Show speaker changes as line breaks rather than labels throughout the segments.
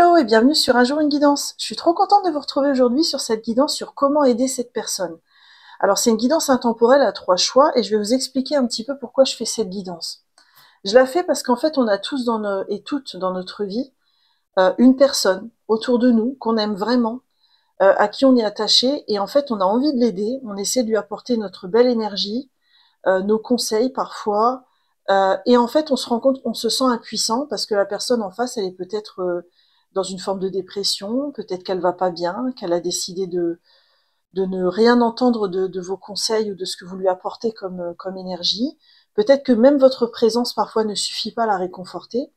Hello et bienvenue sur Un jour une guidance. Je suis trop contente de vous retrouver aujourd'hui sur cette guidance sur comment aider cette personne. Alors c'est une guidance intemporelle à 3 choix et je vais vous expliquer un petit peu pourquoi je fais cette guidance. Je la fais parce qu'en fait on a tous et toutes dans notre vie une personne autour de nous qu'on aime vraiment, à qui on est attaché et en fait on a envie de l'aider, on essaie de lui apporter notre belle énergie, nos conseils parfois, et en fait on se rend compte, on se sent impuissant parce que la personne en face elle est peut-être dans une forme de dépression, peut-être qu'elle va pas bien, qu'elle a décidé de ne rien entendre de vos conseils ou de ce que vous lui apportez comme énergie. Peut-être que même votre présence parfois ne suffit pas à la réconforter.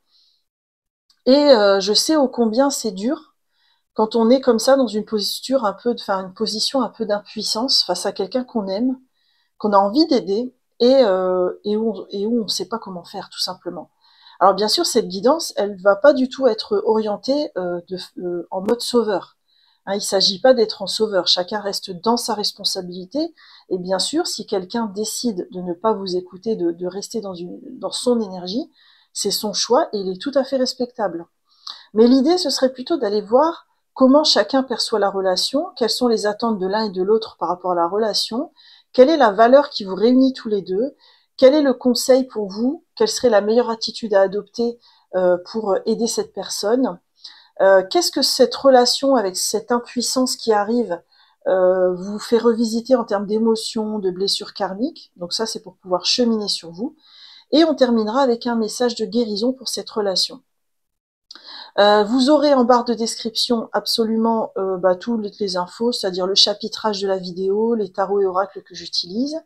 Et je sais ô combien c'est dur quand on est comme ça dans une posture un peu, enfin une position un peu d'impuissance face à quelqu'un qu'on aime, qu'on a envie d'aider et où on ne sait pas comment faire tout simplement. Alors bien sûr, cette guidance, elle va pas du tout être orientée en mode sauveur. Hein, il ne s'agit pas d'être en sauveur, chacun reste dans sa responsabilité. Et bien sûr, si quelqu'un décide de ne pas vous écouter, de rester dans son énergie, c'est son choix et il est tout à fait respectable. Mais l'idée, ce serait plutôt d'aller voir comment chacun perçoit la relation, quelles sont les attentes de l'un et de l'autre par rapport à la relation, quelle est la valeur qui vous réunit tous les deux, quel est le conseil pour vous, quelle serait la meilleure attitude à adopter pour aider cette personne, qu'est-ce que cette relation avec cette impuissance qui arrive vous fait revisiter en termes d'émotions, de blessures karmiques, donc ça c'est pour pouvoir cheminer sur vous, et on terminera avec un message de guérison pour cette relation. Vous aurez en barre de description absolument toutes les infos, c'est-à-dire le chapitrage de la vidéo, les tarots et oracles que j'utilise.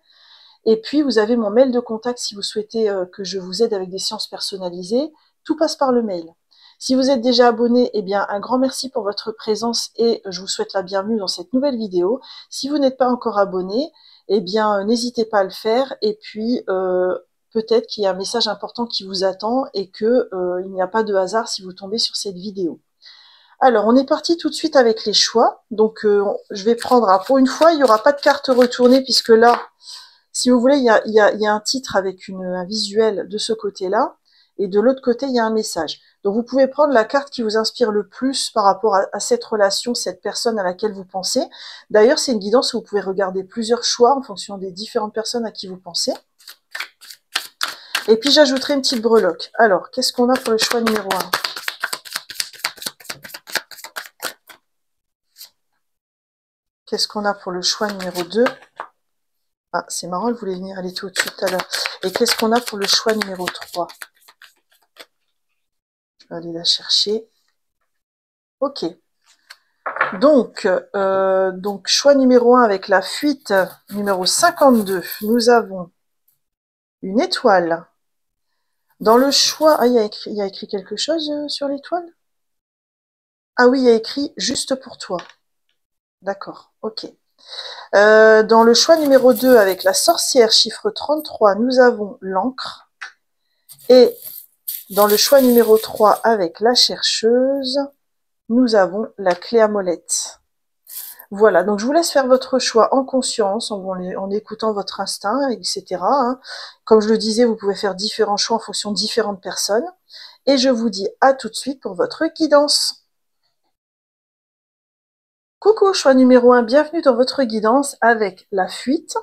Et puis vous avez mon mail de contact si vous souhaitez que je vous aide avec des séances personnalisées. Tout passe par le mail. Si vous êtes déjà abonné, eh bien un grand merci pour votre présence et je vous souhaite la bienvenue dans cette nouvelle vidéo. Si vous n'êtes pas encore abonné, eh bien n'hésitez pas à le faire. Et puis peut-être qu'il y a un message important qui vous attend et que il n'y a pas de hasard si vous tombez sur cette vidéo. Alors, on est parti tout de suite avec les choix. Donc, je vais prendre, pour une fois, il n'y aura pas de carte retournée puisque là, si vous voulez, il y a un titre avec un visuel de ce côté-là et de l'autre côté, il y a un message. Donc, vous pouvez prendre la carte qui vous inspire le plus par rapport à cette relation, cette personne à laquelle vous pensez. D'ailleurs, c'est une guidance où vous pouvez regarder plusieurs choix en fonction des différentes personnes à qui vous pensez. Et puis, j'ajouterai une petite breloque. Alors, qu'est-ce qu'on a pour le choix numéro 1 ? Qu'est-ce qu'on a pour le choix numéro 2 ? Ah, c'est marrant, elle voulait venir, elle était au-dessus tout à l'heure. Et qu'est-ce qu'on a pour le choix numéro 3 ? Je vais aller la chercher. Ok. Donc, choix numéro 1 avec la fuite numéro 52. Nous avons une étoile. Dans le choix... Ah, il y a écrit quelque chose sur l'étoile ? Ah oui, il y a écrit « Juste pour toi ». D'accord, ok. Dans le choix numéro 2 avec la sorcière, chiffre 33, nous avons l'encre. Et dans le choix numéro 3 avec la chercheuse, nous avons la clé à molette. Voilà, donc je vous laisse faire votre choix en conscience, en écoutant votre instinct, etc. Hein. Comme je le disais, vous pouvez faire différents choix en fonction de différentes personnes. Et je vous dis à tout de suite pour votre guidance. Coucou, choix numéro 1, bienvenue dans votre guidance avec la fuite.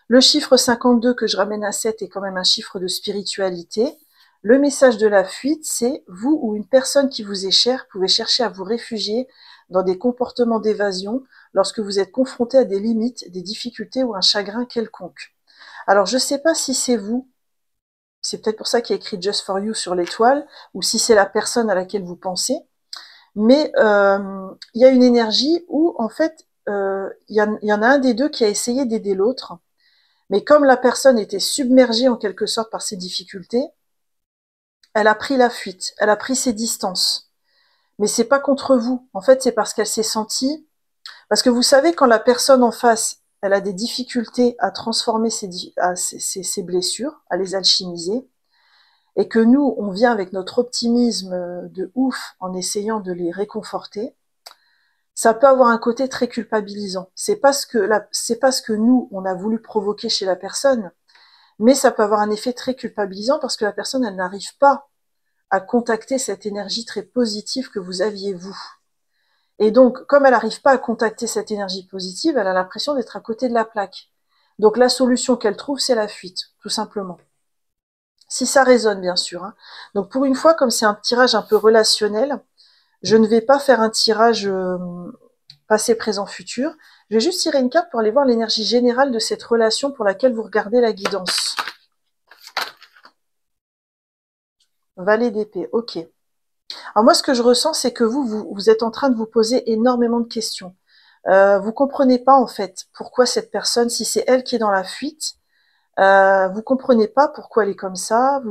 Le chiffre 52 que je ramène à 7 est quand même un chiffre de spiritualité. Le message de la fuite, c'est vous ou une personne qui vous est chère pouvez chercher à vous réfugier dans des comportements d'évasion lorsque vous êtes confronté à des limites, des difficultés ou un chagrin quelconque. Alors je ne sais pas si c'est vous, c'est peut-être pour ça qu'il y a écrit Just for You sur l'étoile, ou si c'est la personne à laquelle vous pensez, mais il y a une énergie où en fait il y en a un des deux qui a essayé d'aider l'autre, mais comme la personne était submergée en quelque sorte par ses difficultés, elle a pris la fuite, elle a pris ses distances. Mais c'est pas contre vous. En fait, c'est parce qu'elle s'est sentie... Parce que vous savez, quand la personne en face, elle a des difficultés à transformer ses blessures, à les alchimiser, et que nous, on vient avec notre optimisme de ouf en essayant de les réconforter, ça peut avoir un côté très culpabilisant. C'est pas ce que nous, on a voulu provoquer chez la personne, mais ça peut avoir un effet très culpabilisant parce que la personne, elle n'arrive pas à contacter cette énergie très positive que vous aviez vous. Et donc, comme elle n'arrive pas à contacter cette énergie positive, elle a l'impression d'être à côté de la plaque. Donc la solution qu'elle trouve, c'est la fuite, tout simplement. Si ça résonne, bien sûr. Hein. Donc pour une fois, comme c'est un tirage un peu relationnel, je ne vais pas faire un tirage passé, présent, futur. Je vais juste tirer une carte pour aller voir l'énergie générale de cette relation pour laquelle vous regardez la guidance. Valet d'épée, ok. Alors moi, ce que je ressens, c'est que vous êtes en train de vous poser énormément de questions. Vous comprenez pas, en fait, pourquoi cette personne, si c'est elle qui est dans la fuite, vous comprenez pas pourquoi elle est comme ça.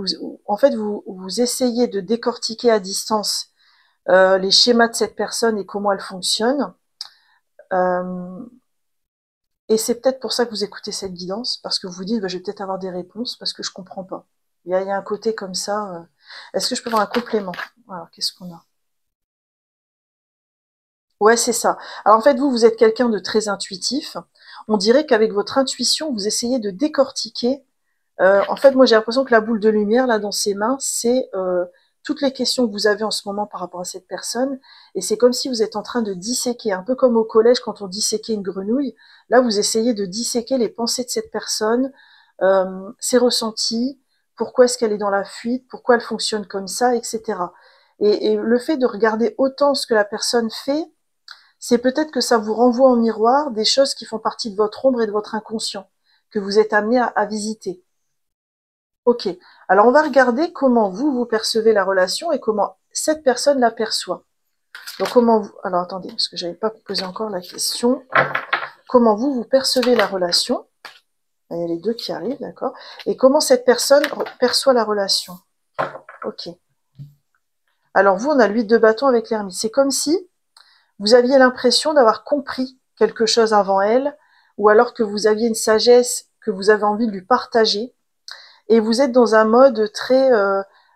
En fait, vous essayez de décortiquer à distance les schémas de cette personne et comment elle fonctionne. Et c'est peut-être pour ça que vous écoutez cette guidance, parce que vous vous dites, bah, je vais peut-être avoir des réponses, parce que je comprends pas. Il y a un côté comme ça. Est-ce que je peux avoir un complément? Alors, qu'est-ce qu'on a? Ouais, c'est ça. Alors en fait, vous êtes quelqu'un de très intuitif. On dirait qu'avec votre intuition, vous essayez de décortiquer. En fait, moi, j'ai l'impression que la boule de lumière, là, dans ses mains, c'est toutes les questions que vous avez en ce moment par rapport à cette personne. Et c'est comme si vous êtes en train de disséquer, un peu comme au collège quand on disséquait une grenouille. Là, vous essayez de disséquer les pensées de cette personne, ses ressentis, pourquoi est-ce qu'elle est dans la fuite, pourquoi elle fonctionne comme ça, etc. Et le fait de regarder autant ce que la personne fait, c'est peut-être que ça vous renvoie en miroir des choses qui font partie de votre ombre et de votre inconscient, que vous êtes amené à visiter. Ok, alors on va regarder comment vous percevez la relation et comment cette personne la perçoit. Donc comment vous... Alors attendez, parce que je n'avais pas posé encore la question. Comment vous percevez la relation? Il y a les deux qui arrivent, d'accord. Et comment cette personne perçoit la relation? Ok. Alors vous, on a l'huile de bâton avec l'ermite. C'est comme si vous aviez l'impression d'avoir compris quelque chose avant elle, ou alors que vous aviez une sagesse que vous avez envie de lui partager, et vous êtes dans un mode très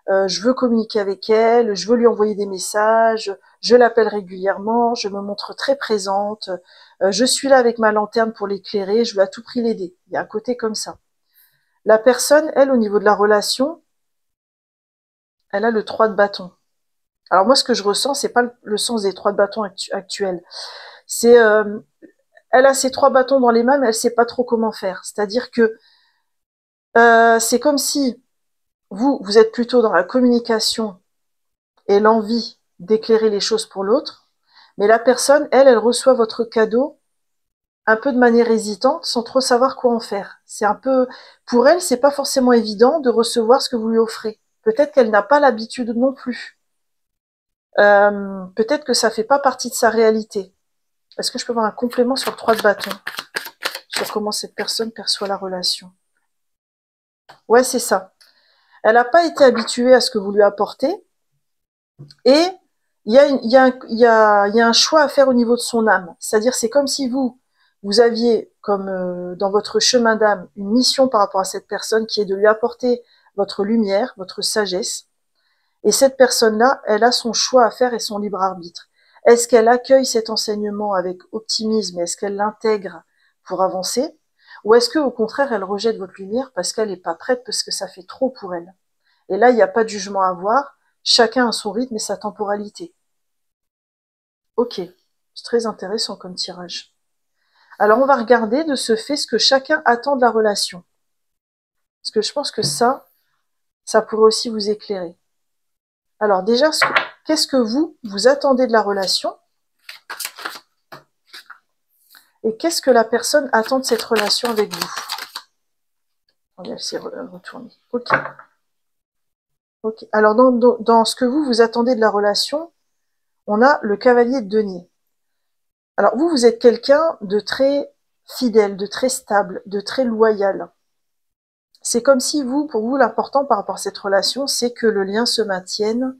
je veux communiquer avec elle, je veux lui envoyer des messages, je l'appelle régulièrement, je me montre très présente, je suis là avec ma lanterne pour l'éclairer, je veux à tout prix l'aider. Il y a un côté comme ça. La personne, elle, au niveau de la relation, elle a le 3 de bâton. Alors moi, ce que je ressens, c'est pas le sens des 3 de bâton actuels. C'est elle a ses 3 bâtons dans les mains, mais elle sait pas trop comment faire. C'est-à-dire que c'est comme si vous êtes plutôt dans la communication et l'envie d'éclairer les choses pour l'autre, mais la personne, elle reçoit votre cadeau un peu de manière hésitante, sans trop savoir quoi en faire. C'est un peu, pour elle, c'est pas forcément évident de recevoir ce que vous lui offrez. Peut-être qu'elle n'a pas l'habitude non plus. Peut-être que ça fait pas partie de sa réalité. Est-ce que je peux avoir un complément sur le 3 de bâton? Sur comment cette personne perçoit la relation? Ouais, c'est ça. Elle n'a pas été habituée à ce que vous lui apportez, et il y a un choix à faire au niveau de son âme. C'est-à-dire, c'est comme si vous aviez, comme dans votre chemin d'âme, une mission par rapport à cette personne qui est de lui apporter votre lumière, votre sagesse. Et cette personne-là, elle a son choix à faire et son libre arbitre. Est-ce qu'elle accueille cet enseignement avec optimisme? Est-ce qu'elle l'intègre pour avancer? Ou est-ce que, au contraire, elle rejette votre lumière parce qu'elle n'est pas prête, parce que ça fait trop pour elle? Et là, il n'y a pas de jugement à avoir. Chacun a son rythme et sa temporalité. Ok, c'est très intéressant comme tirage. Alors, on va regarder de ce fait ce que chacun attend de la relation. Parce que je pense que ça pourrait aussi vous éclairer. Alors déjà, qu'est-ce que vous attendez de la relation? Et qu'est-ce que la personne attend de cette relation avec vous? Elle s'est retournée. Ok. Ok. Alors, dans ce que vous attendez de la relation, on a le cavalier de denier. Alors, vous êtes quelqu'un de très fidèle, de très stable, de très loyal. C'est comme si pour vous, l'important par rapport à cette relation, c'est que le lien se maintienne,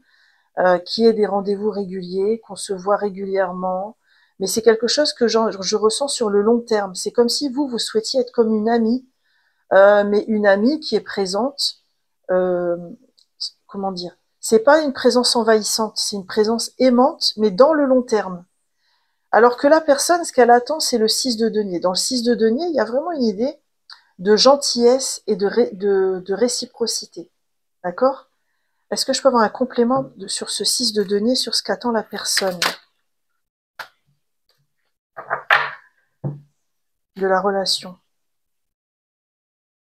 qu'il y ait des rendez-vous réguliers, qu'on se voit régulièrement. Mais c'est quelque chose que je ressens sur le long terme. C'est comme si vous souhaitiez être comme une amie, mais une amie qui est présente, euh, comment dire, c'est pas une présence envahissante, c'est une présence aimante, mais dans le long terme. Alors que la personne, ce qu'elle attend, c'est le 6 de denier. Dans le 6 de denier, il y a vraiment une idée de gentillesse et de réciprocité. D'accord? Est-ce que je peux avoir un complément sur ce 6 de denier, sur ce qu'attend la personne de la relation?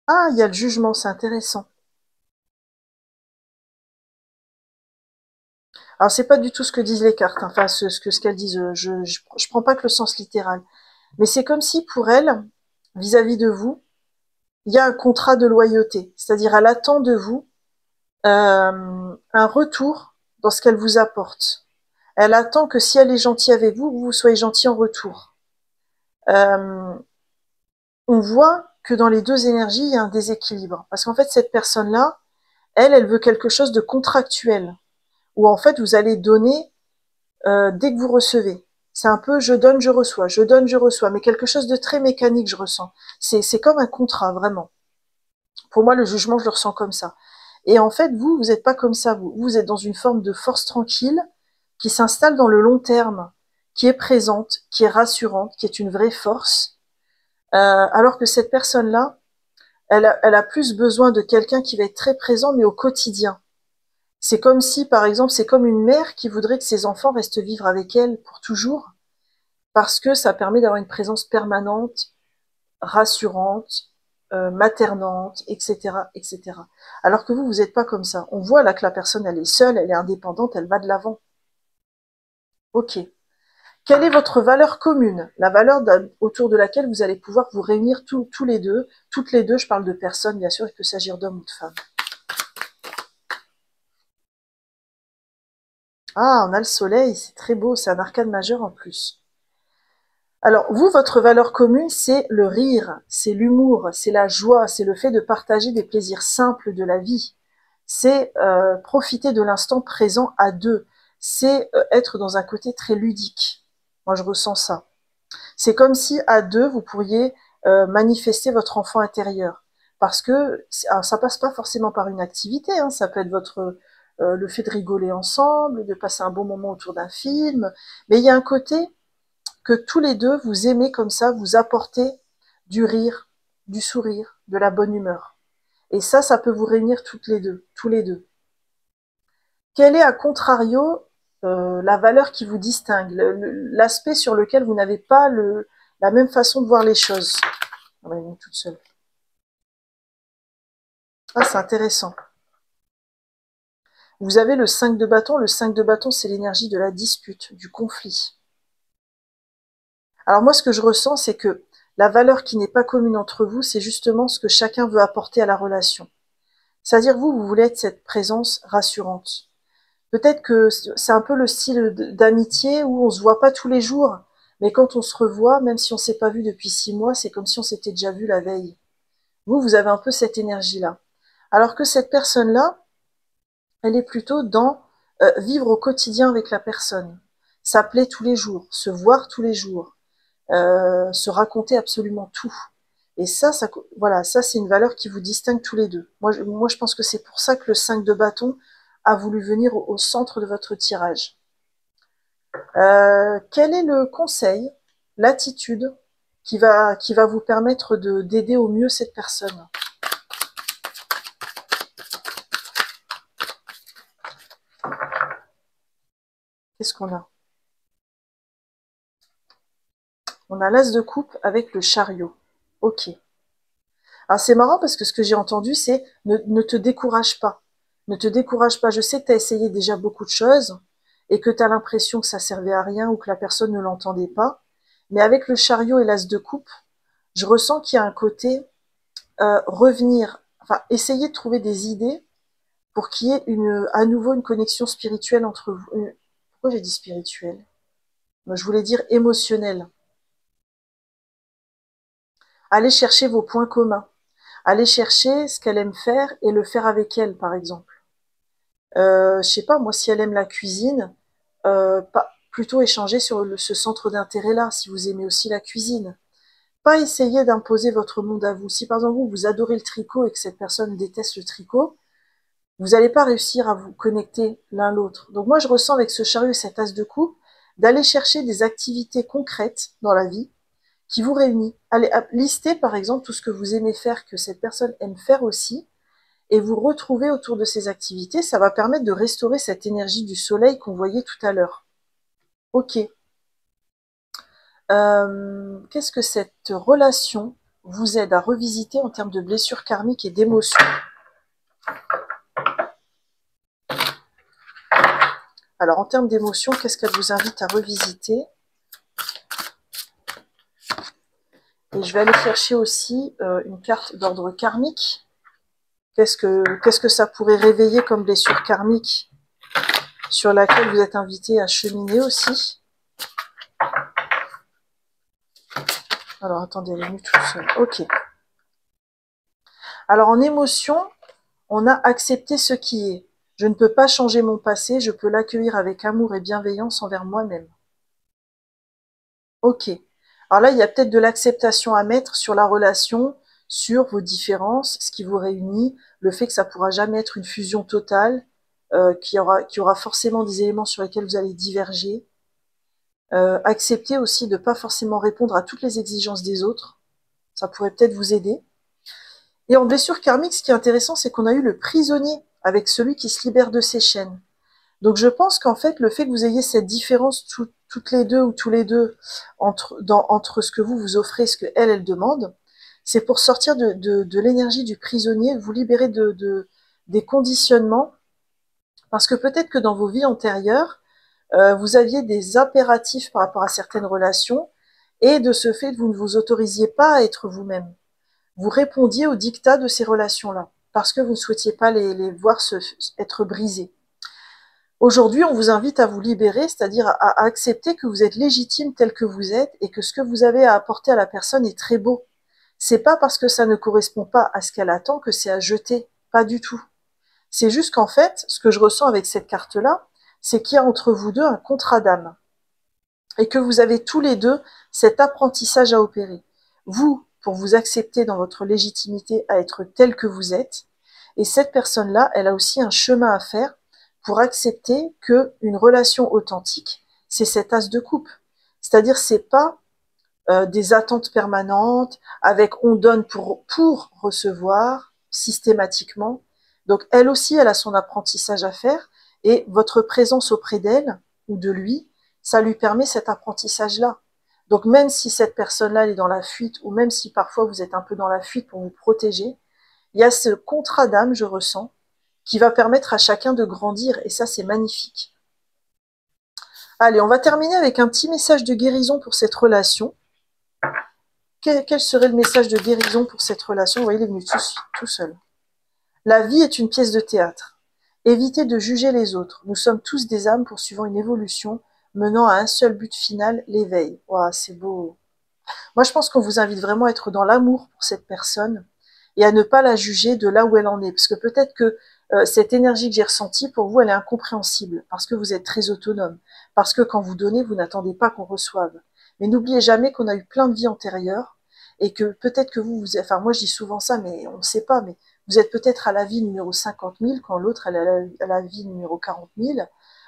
Ah, il y a le jugement, c'est intéressant. Alors, c'est pas du tout ce que disent les cartes, hein, enfin, ce qu'elles disent. Je prends pas que le sens littéral. Mais c'est comme si, pour elle, vis-à-vis de vous, il y a un contrat de loyauté. C'est-à-dire, elle attend de vous un retour dans ce qu'elle vous apporte. Elle attend que si elle est gentille avec vous, vous soyez gentil en retour. Euh, on voit que dans les deux énergies, il y a un déséquilibre. Parce qu'en fait, cette personne-là, elle veut quelque chose de contractuel. Où en fait, vous allez donner dès que vous recevez. C'est un peu je donne, je donne, je reçois, mais quelque chose de très mécanique, je ressens. C'est comme un contrat, vraiment. Pour moi, le jugement, je le ressens comme ça. Et en fait, vous n'êtes pas comme ça. Vous êtes dans une forme de force tranquille qui s'installe dans le long terme, qui est présente, qui est rassurante, qui est une vraie force. Alors que cette personne-là, elle a plus besoin de quelqu'un qui va être très présent, mais au quotidien. C'est comme si, par exemple, c'est comme une mère qui voudrait que ses enfants restent vivre avec elle pour toujours, parce que ça permet d'avoir une présence permanente, rassurante, maternante, etc., etc. Alors que vous n'êtes pas comme ça. On voit là que la personne, elle est seule, elle est indépendante, elle va de l'avant. Ok. Quelle est votre valeur commune? La valeur autour de laquelle vous allez pouvoir vous réunir tous les deux. Toutes les deux, je parle de personnes, bien sûr, il peut s'agir d'hommes ou de femmes. Ah, on a le soleil, c'est très beau, c'est un arcane majeur en plus. Alors, vous, votre valeur commune, c'est le rire, c'est l'humour, c'est la joie, c'est le fait de partager des plaisirs simples de la vie. C'est profiter de l'instant présent à deux. C'est être dans un côté très ludique. Moi, je ressens ça. C'est comme si à deux, vous pourriez manifester votre enfant intérieur. Parce que alors, ça passe pas forcément par une activité, hein, ça peut être le fait de rigoler ensemble, de passer un bon moment autour d'un film, mais il y a un côté que tous les deux vous aimez comme ça, vous apportez du rire, du sourire, de la bonne humeur. Et ça peut vous réunir toutes les deux, tous les deux. Quelle est, à contrario, la valeur qui vous distingue, l'aspect sur lequel vous n'avez pas la même façon de voir les choses? On va y venir toute seule. Ah, c'est intéressant. Vous avez le 5 de bâton. Le 5 de bâton, c'est l'énergie de la dispute, du conflit. Alors moi, ce que je ressens, c'est que la valeur qui n'est pas commune entre vous, c'est justement ce que chacun veut apporter à la relation. C'est-à-dire vous voulez être cette présence rassurante. Peut-être que c'est un peu le style d'amitié où on se voit pas tous les jours, mais quand on se revoit, même si on s'est pas vu depuis 6 mois, c'est comme si on s'était déjà vu la veille. Vous avez un peu cette énergie-là. Alors que cette personne-là, elle est plutôt dans vivre au quotidien avec la personne, s'appeler tous les jours, se voir tous les jours, se raconter absolument tout. Et voilà, ça c'est une valeur qui vous distingue tous les deux. Moi, je pense que c'est pour ça que le 5 de bâton a voulu venir au centre de votre tirage. Quel est le conseil, l'attitude qui va vous permettre d'aider au mieux cette personne? Qu'est-ce qu'on a? On a l'as de coupe avec le chariot. Ok. Alors c'est marrant parce que ce que j'ai entendu, c'est ne te décourage pas. Ne te décourage pas. Je sais que tu as essayé déjà beaucoup de choses et que tu as l'impression que ça servait à rien ou que la personne ne l'entendait pas. Mais avec le chariot et l'as de coupe, je ressens qu'il y a un côté revenir, enfin essayer de trouver des idées pour qu'il y ait à nouveau une connexion spirituelle entre vous. Pourquoi j'ai dit spirituelle? Je voulais dire émotionnelle. Allez chercher vos points communs. Allez chercher ce qu'elle aime faire et le faire avec elle, par exemple. Je sais pas, moi, si elle aime la cuisine, plutôt échanger sur ce centre d'intérêt-là, si vous aimez aussi la cuisine. Pas essayer d'imposer votre monde à vous. Si par exemple vous adorez le tricot et que cette personne déteste le tricot, vous n'allez pas réussir à vous connecter l'un l'autre. Donc moi, je ressens avec ce chariot et cette as de coupe d'aller chercher des activités concrètes dans la vie qui vous réunissent. Allez lister par exemple tout ce que vous aimez faire, que cette personne aime faire aussi, et vous retrouver autour de ces activités. Ça va permettre de restaurer cette énergie du soleil qu'on voyait tout à l'heure. Ok. Qu'est-ce que cette relation vous aide à revisiter en termes de blessures karmiques et d'émotions? Alors, en termes d'émotions, qu'est-ce qu'elle vous invite à revisiter? Et je vais aller chercher aussi une carte d'ordre karmique. Qu'est-ce que ça pourrait réveiller comme blessure karmique sur laquelle vous êtes invité à cheminer aussi? Alors, attendez, elle est venue toute seule. Ok. Alors, en émotion, on a accepté ce qui est. Je ne peux pas changer mon passé, je peux l'accueillir avec amour et bienveillance envers moi-même. Ok. Alors là, il y a peut-être de l'acceptation à mettre sur la relation, sur vos différences, ce qui vous réunit, le fait que ça pourra jamais être une fusion totale, qu'il y aura forcément des éléments sur lesquels vous allez diverger. Accepter aussi de pas forcément répondre à toutes les exigences des autres. Ça pourrait peut-être vous aider. Et en blessure karmique, ce qui est intéressant, c'est qu'on a eu le prisonnier avec celui qui se libère de ses chaînes. Donc je pense qu'en fait, le fait que vous ayez cette différence toutes les deux ou tous les deux entre ce que vous offrez et ce que elle demande, c'est pour sortir de l'énergie du prisonnier, vous libérer des conditionnements, parce que peut-être que dans vos vies antérieures, vous aviez des impératifs par rapport à certaines relations, et de ce fait, vous ne vous autorisiez pas à être vous-même. Vous répondiez aux dictats de ces relations-là, parce que vous ne souhaitiez pas les voir être brisées. Aujourd'hui, on vous invite à vous libérer, c'est-à-dire à accepter que vous êtes légitime tel que vous êtes et que ce que vous avez à apporter à la personne est très beau. C'est pas parce que ça ne correspond pas à ce qu'elle attend que c'est à jeter, pas du tout. C'est juste qu'en fait, ce que je ressens avec cette carte-là, c'est qu'il y a entre vous deux un contrat d'âme et que vous avez tous les deux cet apprentissage à opérer. Vous, pour vous accepter dans votre légitimité à être tel que vous êtes, et cette personne-là, elle a aussi un chemin à faire pour accepter que une relation authentique, c'est cet as de coupe. C'est-à-dire, c'est pas des attentes permanentes avec on donne pour recevoir systématiquement. Donc, elle aussi, elle a son apprentissage à faire et votre présence auprès d'elle ou de lui, ça lui permet cet apprentissage-là. Donc, même si cette personne-là elle est dans la fuite ou même si parfois vous êtes un peu dans la fuite pour vous protéger, il y a ce contrat d'âme, je ressens, qui va permettre à chacun de grandir, et ça, c'est magnifique. Allez, on va terminer avec un petit message de guérison pour cette relation. Quel serait le message de guérison pour cette relation? Vous voyez, il est venu tout seul. La vie est une pièce de théâtre. Évitez de juger les autres. Nous sommes tous des âmes poursuivant une évolution, menant à un seul but final, l'éveil. Waouh, c'est beau. Moi, je pense qu'on vous invite vraiment à être dans l'amour pour cette personne et à ne pas la juger de là où elle en est. Parce que peut-être que cette énergie que j'ai ressentie, pour vous, elle est incompréhensible, parce que vous êtes très autonome, parce que quand vous donnez, vous n'attendez pas qu'on reçoive. Mais n'oubliez jamais qu'on a eu plein de vies antérieures, et que peut-être que enfin moi je dis souvent ça, mais on ne sait pas, mais vous êtes peut-être à la vie numéro 50 000, quand l'autre elle est à la vie numéro 40 000,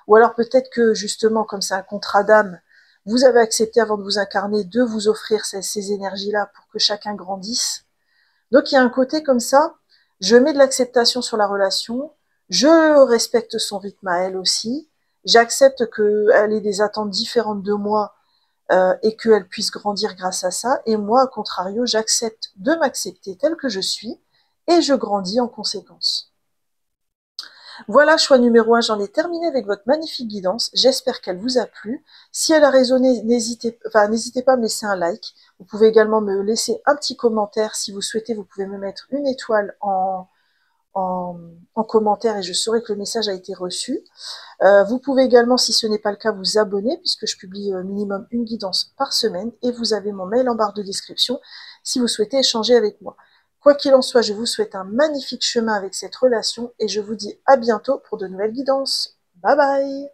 ou alors peut-être que justement, comme c'est un contrat d'âme, vous avez accepté avant de vous incarner de vous offrir ces énergies-là pour que chacun grandisse. Donc il y a un côté comme ça, je mets de l'acceptation sur la relation, je respecte son rythme à elle aussi, j'accepte qu'elle ait des attentes différentes de moi et qu'elle puisse grandir grâce à ça, et moi, à contrario, j'accepte de m'accepter telle que je suis et je grandis en conséquence. Voilà, choix numéro 1, j'en ai terminé avec votre magnifique guidance. J'espère qu'elle vous a plu. Si elle a résonné, n'hésitez pas à me laisser un like. Vous pouvez également me laisser un petit commentaire. Si vous souhaitez, vous pouvez me mettre une étoile en commentaire et je saurai que le message a été reçu. Vous pouvez également, si ce n'est pas le cas, vous abonner puisque je publie minimum une guidance par semaine et vous avez mon mail en barre de description si vous souhaitez échanger avec moi. Quoi qu'il en soit, je vous souhaite un magnifique chemin avec cette relation et je vous dis à bientôt pour de nouvelles guidances. Bye bye!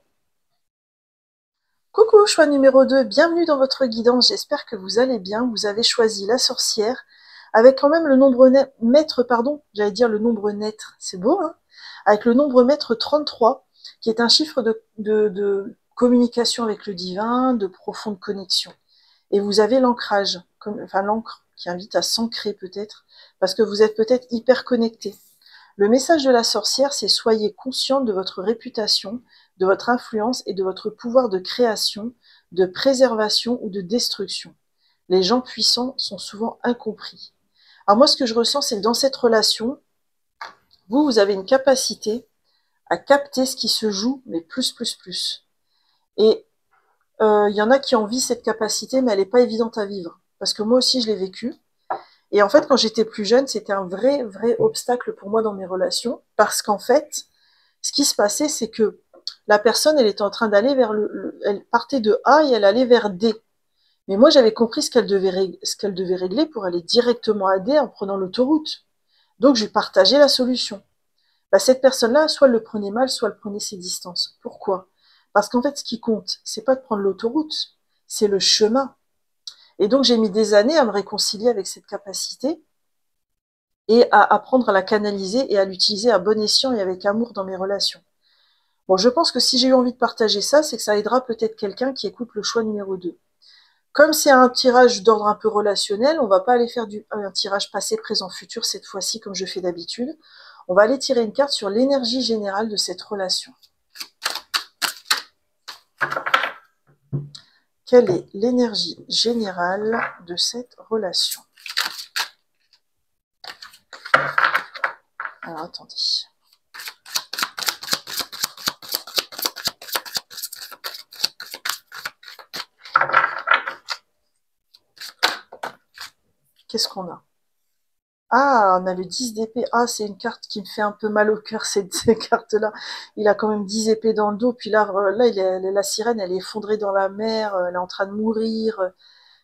Coucou, choix numéro 2, bienvenue dans votre guidance, j'espère que vous allez bien, vous avez choisi la sorcière, avec quand même le nombre maître, pardon, j'allais dire le nombre naître, c'est beau, hein, avec le nombre maître 33, qui est un chiffre de communication avec le divin, de profonde connexion. Et vous avez l'ancrage, enfin l'encre, qui invite à s'ancrer peut-être, parce que vous êtes peut-être hyper connecté. Le message de la sorcière, c'est soyez consciente de votre réputation, de votre influence et de votre pouvoir de création, de préservation ou de destruction. Les gens puissants sont souvent incompris. Alors moi, ce que je ressens, c'est que dans cette relation, vous avez une capacité à capter ce qui se joue, mais plus, plus, plus. Et y en a qui envient cette capacité, mais elle n'est pas évidente à vivre. Parce que moi aussi, je l'ai vécu. Et en fait, quand j'étais plus jeune, c'était un vrai, vrai obstacle pour moi dans mes relations. Parce qu'en fait, ce qui se passait, c'est que la personne, elle était en train d'aller vers elle partait de A et elle allait vers D. Mais moi, j'avais compris ce qu'elle devait régler pour aller directement à D en prenant l'autoroute. Donc, je lui partageais la solution. Bah, cette personne-là, soit elle le prenait mal, soit elle prenait ses distances. Pourquoi? Parce qu'en fait, ce qui compte, c'est pas de prendre l'autoroute, c'est le chemin. Et donc, j'ai mis des années à me réconcilier avec cette capacité et à apprendre à la canaliser et à l'utiliser à bon escient et avec amour dans mes relations. Bon, je pense que si j'ai eu envie de partager ça, c'est que ça aidera peut-être quelqu'un qui écoute le choix numéro 2. Comme c'est un tirage d'ordre un peu relationnel, on va pas aller faire un tirage passé, présent, futur cette fois-ci comme je fais d'habitude. On va aller tirer une carte sur l'énergie générale de cette relation. Quelle est l'énergie générale de cette relation? Alors, attendez. Qu'est-ce qu'on a? Ah, on a le 10 d'épée. Ah, c'est une carte qui me fait un peu mal au cœur, cette carte-là. Il a quand même 10 épées dans le dos. Puis là, la sirène, elle est effondrée dans la mer. Elle est en train de mourir.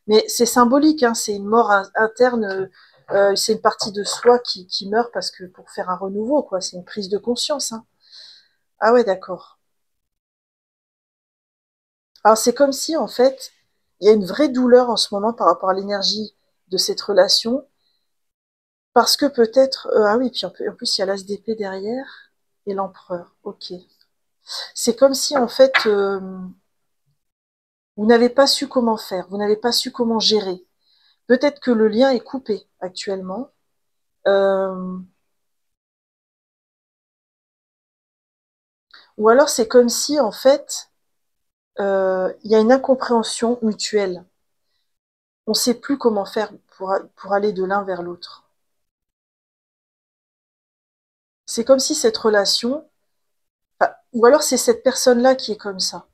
Mais c'est symbolique, hein, c'est une mort interne. C'est une partie de soi qui meurt parce que pour faire un renouveau, quoi. C'est une prise de conscience. Hein. Ah ouais, d'accord. Alors c'est comme si, en fait, il y a une vraie douleur en ce moment par rapport à l'énergie de cette relation. Parce que peut-être... ah oui, puis en plus, il y a l'as d'épée derrière et l'empereur. Ok. C'est comme si, en fait, vous n'avez pas su comment faire, vous n'avez pas su comment gérer. Peut-être que le lien est coupé actuellement. Euh, ou alors c'est comme si, en fait, il y a une incompréhension mutuelle. On ne sait plus comment faire pour aller de l'un vers l'autre. C'est comme si cette relation... ou alors c'est cette personne-là qui est comme ça.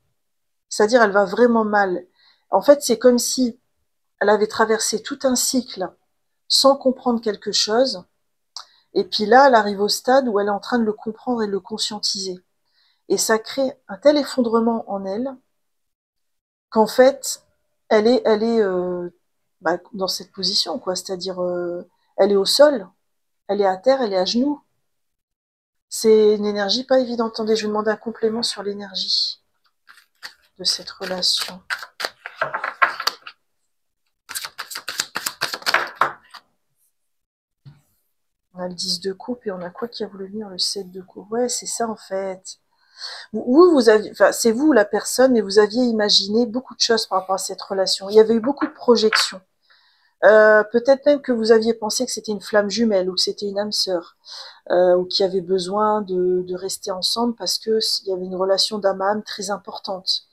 C'est-à-dire, elle va vraiment mal. En fait, c'est comme si elle avait traversé tout un cycle sans comprendre quelque chose. Et puis là, elle arrive au stade où elle est en train de le comprendre et de le conscientiser. Et ça crée un tel effondrement en elle qu'en fait, elle est dans cette position, quoi. C'est-à-dire, elle est au sol, elle est à terre, elle est à genoux. C'est une énergie pas évidente. Attendez, je vais demander un complément sur l'énergie de cette relation. On a le 10 de coupe et on a quoi qui a voulu venir? Le 7 de coupe. Ouais, c'est ça en fait. Vous aviez, enfin, c'est vous la personne, mais vous aviez imaginé beaucoup de choses par rapport à cette relation. Il y avait eu beaucoup de projections. Peut-être même que vous aviez pensé que c'était une flamme jumelle ou que c'était une âme sœur, ou qu'il y avait besoin de rester ensemble parce que il y avait une relation d'âme à âme très importante.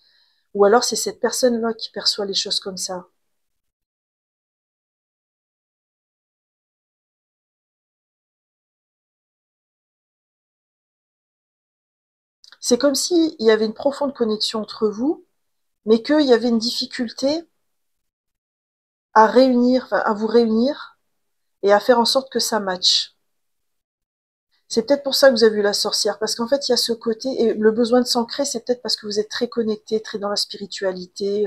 Ou alors c'est cette personne-là qui perçoit les choses comme ça. C'est comme si il y avait une profonde connexion entre vous, mais qu'il y avait une difficulté à réunir, enfin, à vous réunir et à faire en sorte que ça matche. C'est peut-être pour ça que vous avez eu la sorcière, parce qu'en fait, il y a ce côté, et le besoin de s'ancrer, c'est peut-être parce que vous êtes très connecté, très dans la spiritualité,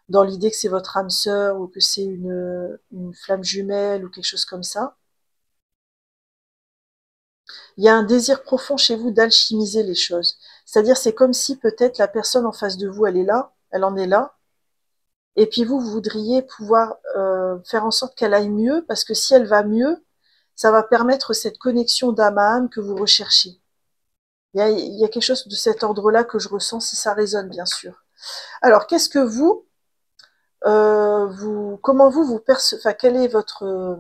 dans l'idée que c'est votre âme sœur, ou que c'est une flamme jumelle, ou quelque chose comme ça. Il y a un désir profond chez vous d'alchimiser les choses. C'est-à-dire, c'est comme si peut-être la personne en face de vous, elle est là, elle en est là, et puis vous voudriez pouvoir faire en sorte qu'elle aille mieux, parce que si elle va mieux, ça va permettre cette connexion d'âme à âme que vous recherchez. Il y a quelque chose de cet ordre-là que je ressens si ça résonne, bien sûr. Alors, qu'est-ce que comment vous percevez, enfin, quel est votre,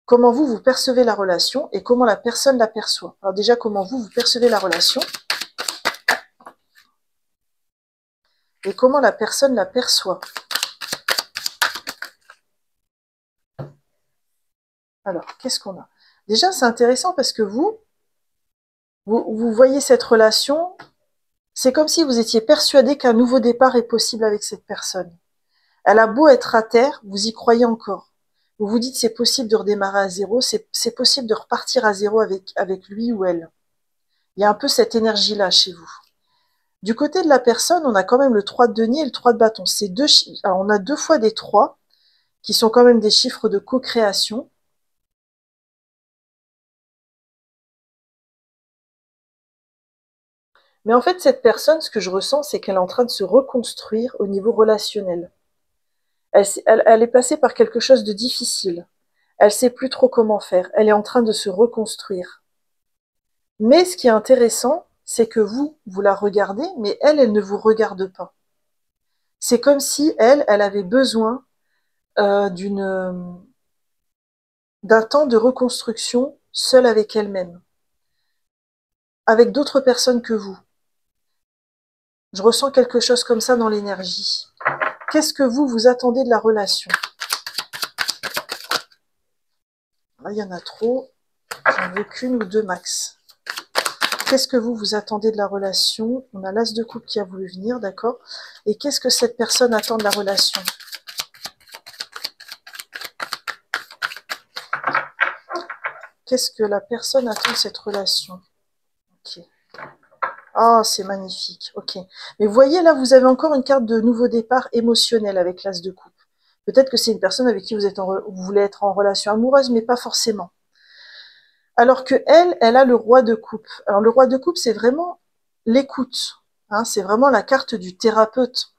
comment vous, vous percevez la relation et comment la personne l'aperçoit. Alors déjà, comment vous, vous percevez la relation et comment la personne l'aperçoit. Alors, qu'est-ce qu'on a? Déjà, c'est intéressant parce que vous voyez cette relation, c'est comme si vous étiez persuadé qu'un nouveau départ est possible avec cette personne. Elle a beau être à terre, vous y croyez encore. Vous vous dites c'est possible de redémarrer à zéro, c'est possible de repartir à zéro avec lui ou elle. Il y a un peu cette énergie-là chez vous. Du côté de la personne, on a quand même le 3 de denier et le 3 de bâton. Alors on a 2 fois des 3, qui sont quand même des chiffres de co-création. Mais en fait, cette personne, ce que je ressens, c'est qu'elle est en train de se reconstruire au niveau relationnel. Elle est passée par quelque chose de difficile. Elle sait plus trop comment faire. Elle est en train de se reconstruire. Mais ce qui est intéressant, c'est que vous la regardez, mais elle ne vous regarde pas. C'est comme si elle avait besoin d'un temps de reconstruction seule avec elle-même, avec d'autres personnes que vous. Je ressens quelque chose comme ça dans l'énergie. Qu'est-ce que vous attendez de la relation? Ah, il y en a trop, j'en veux qu'une ou deux max. Qu'est-ce que vous attendez de la relation? On a l'as de coupe qui a voulu venir, d'accord? Et qu'est-ce que cette personne attend de la relation? Qu'est-ce que la personne attend de cette relation? Ok. Ah, c'est magnifique, ok. Mais vous voyez, là, vous avez encore une carte de nouveau départ émotionnel avec l'as de coupe. Peut-être que c'est une personne avec qui vous voulez être en relation amoureuse, mais pas forcément. Alors que elle a le roi de coupe. Alors le roi de coupe, c'est vraiment l'écoute. Hein, c'est vraiment la carte du thérapeute.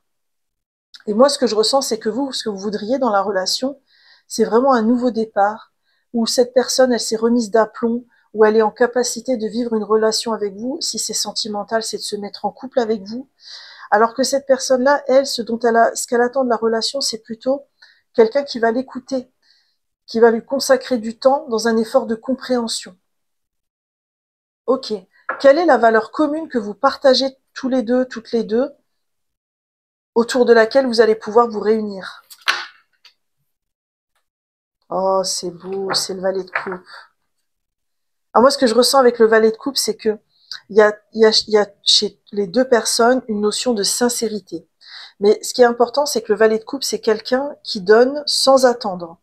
Et moi, ce que je ressens, c'est que vous, ce que vous voudriez dans la relation, c'est vraiment un nouveau départ, où cette personne, elle s'est remise d'aplomb, où elle est en capacité de vivre une relation avec vous. Si c'est sentimental, c'est de se mettre en couple avec vous. Alors que cette personne-là, elle, ce qu'elle attend de la relation, c'est plutôt quelqu'un qui va l'écouter, qui va lui consacrer du temps dans un effort de compréhension. Ok. Quelle est la valeur commune que vous partagez tous les deux, toutes les deux, autour de laquelle vous allez pouvoir vous réunir? Oh, c'est beau, c'est le valet de coupe. Alors moi, ce que je ressens avec le valet de coupe, c'est que il y a chez les deux personnes une notion de sincérité. Mais ce qui est important, c'est que le valet de coupe, c'est quelqu'un qui donne sans attendre.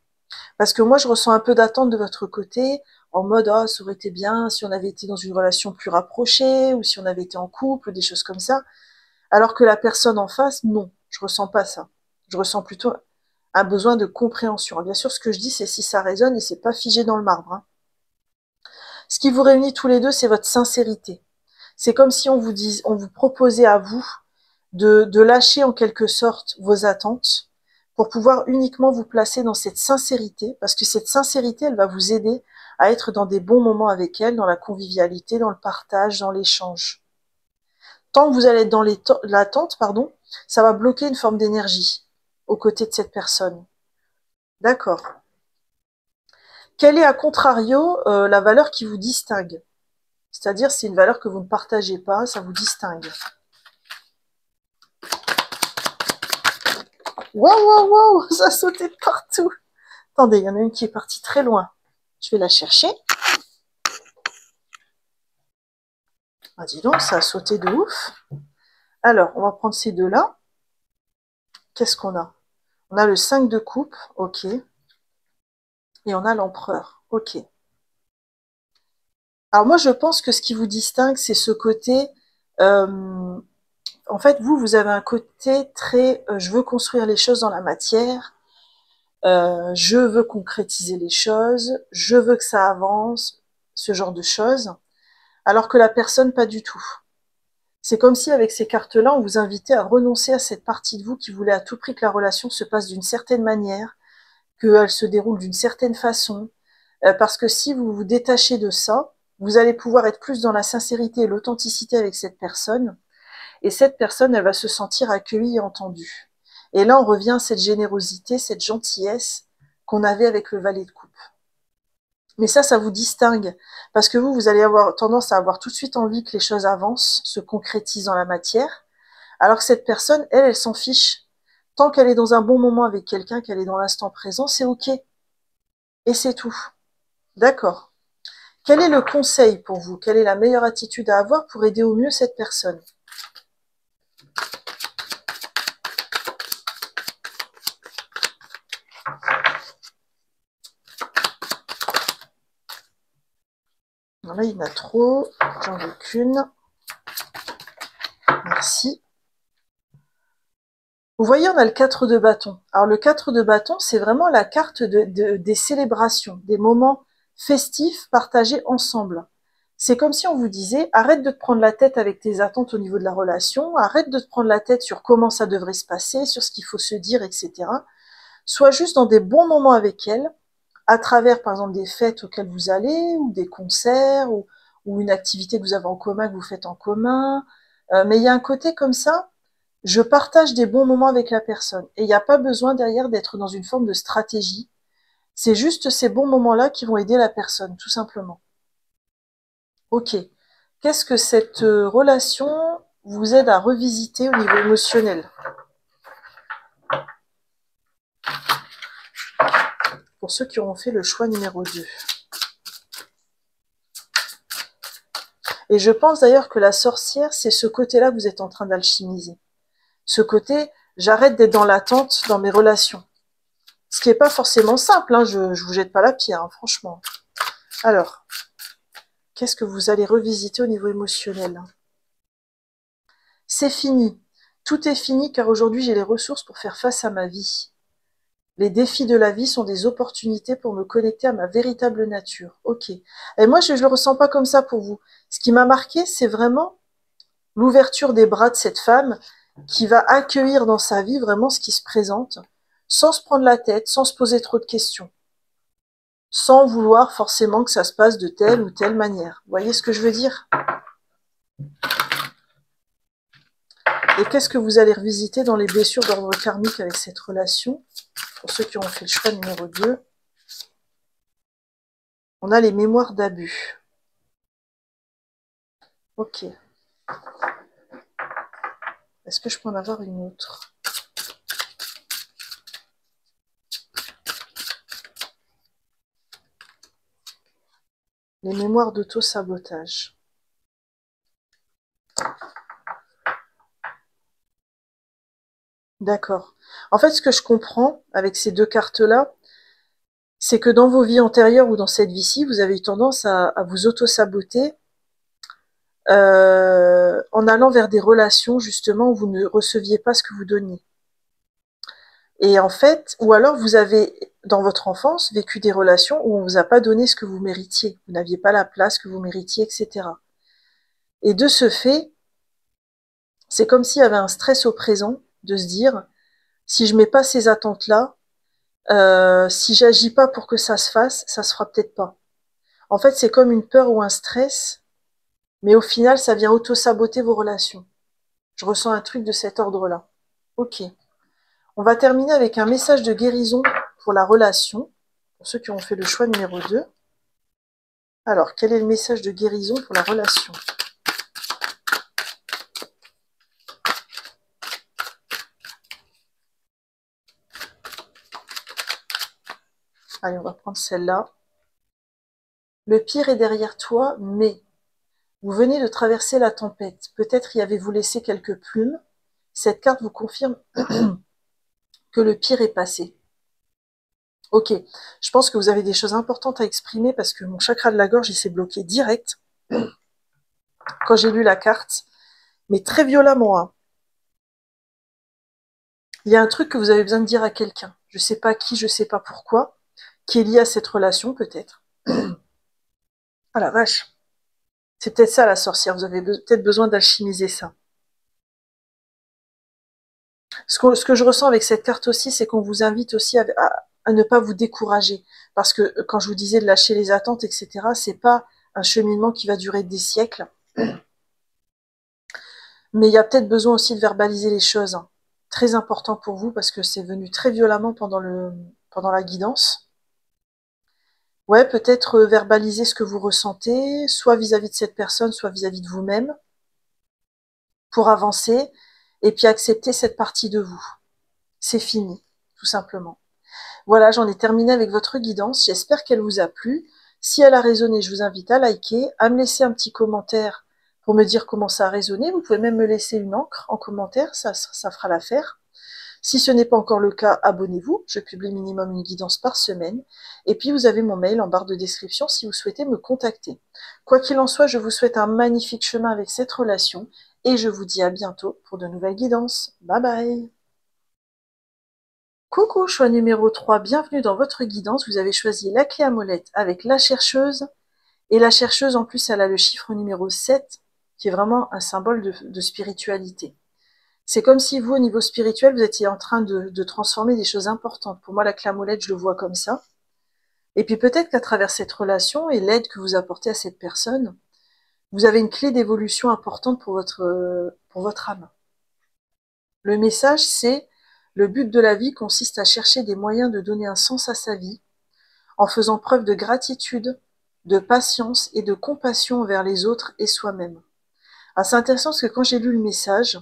Parce que moi, je ressens un peu d'attente de votre côté, en mode, ah, ça aurait été bien si on avait été dans une relation plus rapprochée, ou si on avait été en couple, des choses comme ça. Alors que la personne en face, non, je ressens pas ça. Je ressens plutôt un besoin de compréhension. Bien sûr, ce que je dis, c'est si ça résonne et c'est pas figé dans le marbre. Hein. Ce qui vous réunit tous les deux, c'est votre sincérité. C'est comme si on vous proposait à vous de lâcher en quelque sorte vos attentes pour pouvoir uniquement vous placer dans cette sincérité, parce que cette sincérité, elle va vous aider à être dans des bons moments avec elle, dans la convivialité, dans le partage, dans l'échange. Tant que vous allez être dans l'attente, pardon, ça va bloquer une forme d'énergie aux côtés de cette personne. D'accord. Quelle est, à contrario, la valeur qui vous distingue? C'est-à-dire, c'est une valeur que vous ne partagez pas, ça vous distingue. Waouh, waouh, waouh, ça a sauté de partout. Attendez, il y en a une qui est partie très loin. Je vais la chercher. Ah, dis donc, ça a sauté de ouf. Alors, on va prendre ces deux-là. Qu'est-ce qu'on a? On a le 5 de coupe, ok. Et on a l'empereur, ok. Alors moi, je pense que ce qui vous distingue, c'est ce côté... en fait, vous avez un côté très... je veux construire les choses dans la matière, je veux concrétiser les choses, je veux que ça avance, ce genre de choses, alors que la personne, pas du tout. C'est comme si, avec ces cartes-là, on vous invitait à renoncer à cette partie de vous qui voulait à tout prix que la relation se passe d'une certaine manière, qu'elle se déroule d'une certaine façon, parce que si vous vous détachez de ça, vous allez pouvoir être plus dans la sincérité et l'authenticité avec cette personne, et cette personne, elle va se sentir accueillie et entendue. Et là, on revient à cette générosité, cette gentillesse qu'on avait avec le valet de coupe. Mais ça vous distingue. Parce que vous allez avoir tendance à avoir tout de suite envie que les choses avancent, se concrétisent dans la matière. Alors que cette personne, elle s'en fiche. Tant qu'elle est dans un bon moment avec quelqu'un, qu'elle est dans l'instant présent, c'est OK. Et c'est tout. D'accord. Quel est le conseil pour vous? Quelle est la meilleure attitude à avoir pour aider au mieux cette personne? Là, il y en a trop. J'en veux qu'une. Merci. Vous voyez, on a le 4 de bâton. Alors, le 4 de bâton, c'est vraiment la carte des célébrations, des moments festifs partagés ensemble. C'est comme si on vous disait, arrête de te prendre la tête avec tes attentes au niveau de la relation, arrête de te prendre la tête sur comment ça devrait se passer, sur ce qu'il faut se dire, etc. Sois juste dans des bons moments avec elle, à travers, par exemple, des fêtes auxquelles vous allez, ou des concerts, ou une activité que vous avez en commun, que vous faites en commun. Mais il y a un côté comme ça, je partage des bons moments avec la personne. Et il n'y a pas besoin derrière d'être dans une forme de stratégie. C'est juste ces bons moments-là qui vont aider la personne, tout simplement. Ok. Qu'est-ce que cette relation vous aide à revisiter au niveau émotionnel? Pour ceux qui auront fait le choix numéro 2. Et je pense d'ailleurs que la sorcière, c'est ce côté-là que vous êtes en train d'alchimiser. Ce côté, j'arrête d'être dans l'attente dans mes relations. Ce qui n'est pas forcément simple, hein, je vous jette pas la pierre, hein, franchement. Alors, qu'est-ce que vous allez revisiter au niveau émotionnel? C'est fini. Tout est fini car aujourd'hui j'ai les ressources pour faire face à ma vie. Les défis de la vie sont des opportunités pour me connecter à ma véritable nature. Ok. Et moi, je ne le ressens pas comme ça pour vous. Ce qui m'a marqué, c'est vraiment l'ouverture des bras de cette femme qui va accueillir dans sa vie vraiment ce qui se présente, sans se prendre la tête, sans se poser trop de questions, sans vouloir forcément que ça se passe de telle ou telle manière. Vous voyez ce que je veux dire? Et qu'est-ce que vous allez revisiter dans les blessures d'ordre karmique avec cette relation? Pour ceux qui ont fait le choix numéro 2, on a les mémoires d'abus. Ok. Est-ce que je peux en avoir une autre? Les mémoires d'auto-sabotage. D'accord. En fait, ce que je comprends avec ces deux cartes-là, c'est que dans vos vies antérieures ou dans cette vie-ci, vous avez eu tendance à vous auto-saboter en allant vers des relations justement où vous ne receviez pas ce que vous donniez. Et en fait, ou alors vous avez, dans votre enfance, vécu des relations où on vous a pas donné ce que vous méritiez. Vous n'aviez pas la place que vous méritiez, etc. Et de ce fait, c'est comme s'il y avait un stress au présent de se dire, si je mets pas ces attentes-là, si j'agis pas pour que ça se fasse, ça se fera peut-être pas. En fait, c'est comme une peur ou un stress, mais au final, ça vient auto-saboter vos relations. Je ressens un truc de cet ordre-là. Ok. On va terminer avec un message de guérison pour la relation, pour ceux qui ont fait le choix numéro 2. Alors, quel est le message de guérison pour la relation? Allez, on va prendre celle-là. Le pire est derrière toi, mais vous venez de traverser la tempête. Peut-être y avez-vous laissé quelques plumes. Cette carte vous confirme que le pire est passé. Ok, je pense que vous avez des choses importantes à exprimer parce que mon chakra de la gorge, il s'est bloqué direct quand j'ai lu la carte, mais très violemment, hein. Il y a un truc que vous avez besoin de dire à quelqu'un. Je sais pas qui, je sais pas pourquoi, qui est lié à cette relation peut-être. Ah la vache. C'est peut-être ça la sorcière, vous avez peut-être besoin d'alchimiser ça. Ce que je ressens avec cette carte aussi, c'est qu'on vous invite aussi à ne pas vous décourager. Parce que quand je vous disais de lâcher les attentes, etc., c'est pas un cheminement qui va durer des siècles. Mais il y a peut-être besoin aussi de verbaliser les choses, hein. Très important pour vous parce que c'est venu très violemment pendant la guidance. Ouais, peut-être verbaliser ce que vous ressentez, soit vis-à-vis de cette personne, soit vis-à-vis de vous-même, pour avancer, et puis accepter cette partie de vous. C'est fini, tout simplement. Voilà, j'en ai terminé avec votre guidance. J'espère qu'elle vous a plu. Si elle a résonné, je vous invite à liker, à me laisser un petit commentaire pour me dire comment ça a résonné. Vous pouvez même me laisser une encre en commentaire, ça fera l'affaire. Si ce n'est pas encore le cas, abonnez-vous. Je publie minimum une guidance par semaine. Et puis, vous avez mon mail en barre de description si vous souhaitez me contacter. Quoi qu'il en soit, je vous souhaite un magnifique chemin avec cette relation et je vous dis à bientôt pour de nouvelles guidances. Bye bye! Coucou, choix numéro 3, bienvenue dans votre guidance. Vous avez choisi la clé à molette avec la chercheuse. Et la chercheuse, en plus, elle a le chiffre numéro 7, qui est vraiment un symbole de spiritualité. C'est comme si vous, au niveau spirituel, vous étiez en train de transformer des choses importantes. Pour moi, la clé à molette, je le vois comme ça. Et puis peut-être qu'à travers cette relation et l'aide que vous apportez à cette personne, vous avez une clé d'évolution importante pour votre âme. Le message, c'est: le but de la vie consiste à chercher des moyens de donner un sens à sa vie, en faisant preuve de gratitude, de patience et de compassion envers les autres et soi-même. Ah, c'est intéressant parce que quand j'ai lu le message,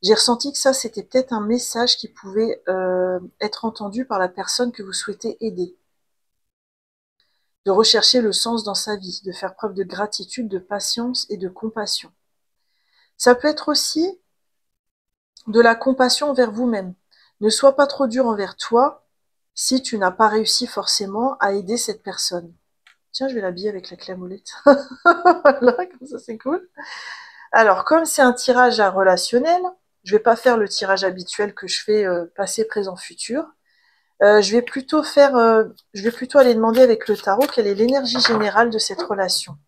j'ai ressenti que ça, c'était peut-être un message qui pouvait être entendu par la personne que vous souhaitez aider. De rechercher le sens dans sa vie, de faire preuve de gratitude, de patience et de compassion. Ça peut être aussi de la compassion envers vous-même. Ne sois pas trop dur envers toi si tu n'as pas réussi forcément à aider cette personne. Tiens, je vais l'habiller avec la clé à molette. Voilà, comme ça c'est cool. Alors, comme c'est un tirage à relationnel, je vais pas faire le tirage habituel que je fais passé, présent, futur. Je vais plutôt aller demander avec le tarot quelle est l'énergie générale de cette relation.